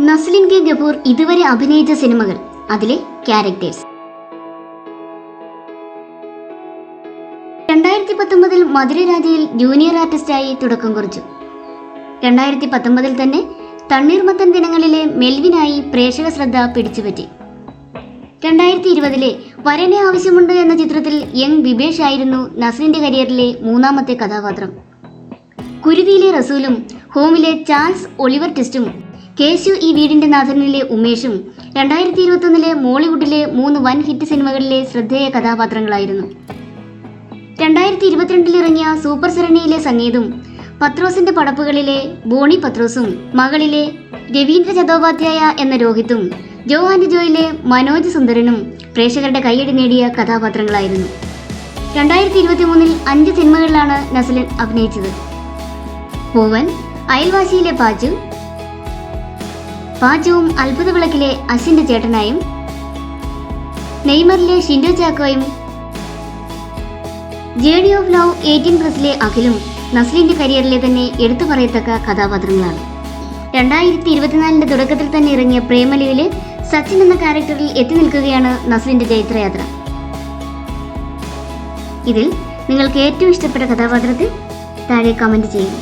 Naslen K Gafoor ഇതുവരെ അഭിനയിച്ച സിനിമകൾ, അതിലെ ക്യാരക്ടേഴ്സ്. 2019 മധുരരാജയിൽ ജൂനിയർ ആർട്ടിസ്റ്റായി തുടക്കം കുറിച്ചു. 2019 തന്നെ തണ്ണീർമത്തൻ ദിനങ്ങളിലെ മെൽവിനായി പ്രേക്ഷക ശ്രദ്ധ പിടിച്ചുപറ്റി. 2020 വരനെ ആവശ്യമുണ്ട് എന്ന ചിത്രത്തിൽ യങ് വിവേഷ് ആയിരുന്നു നസ്ലിന്റെ കരിയറിലെ മൂന്നാമത്തെ കഥാപാത്രം. കുരുതിയിലെ റസൂലും ഹോമിലെ ചാൾസ് ഒളിവർ ട്വിസ്റ്റും കേശു ഈ വീടിന്റെ നാഥനിലെ ഉമേഷും 2021 മോളിവുഡിലെ 3 വൻ ഹിറ്റ് സിനിമകളിലെ ശ്രദ്ധേയ കഥാപാത്രങ്ങളായിരുന്നു. 2022 ഇറങ്ങിയ സൂപ്പർ സെറനിയിലെ സംഗീതും പത്രോസിന്റെ പടപ്പുകളിലെ ബോണി പത്രോസും മകളിലെ രവീന്ദ്ര ചതോപാധ്യായ എന്ന രോഹിത്തും ജോ ആൻഡ് ജോയിലെ മനോജ് സുന്ദരനും പ്രേക്ഷകരുടെ കയ്യടി നേടിയ കഥാപാത്രങ്ങളായിരുന്നു. 2023 5 സിനിമകളിലാണ് നസ്ലിൻ അഭിനയിച്ചത്. പൂവൻ, അയൽവാസിയിലെ പാച്ചുവും അത്ഭുത വിളക്കിലെ അശ്വിന്റെ ചേട്ടനായും, നെയ്മറിലെ ഷിൻഡോ ചാക്കോയും, ജേർണി ഓഫ് ലവ് 18+ലെ അഖിലും നസ്ലിന്റെ കരിയറിലെ തന്നെ എടുത്തു പറയത്തക്ക കഥാപാത്രങ്ങളാണ്. 2024 തുടക്കത്തിൽ തന്നെ ഇറങ്ങിയ പ്രേമലുവിലെ സച്ചിൻ എന്ന ക്യാരക്ടറിൽ എത്തി നിൽക്കുകയാണ് നസ്ലിന്റെ ചൈത്രയാത്ര. ഇതിൽ നിങ്ങൾക്ക് ഏറ്റവും ഇഷ്ടപ്പെട്ട കഥാപാത്രത്തെ താഴെ കമന്റ് ചെയ്യും.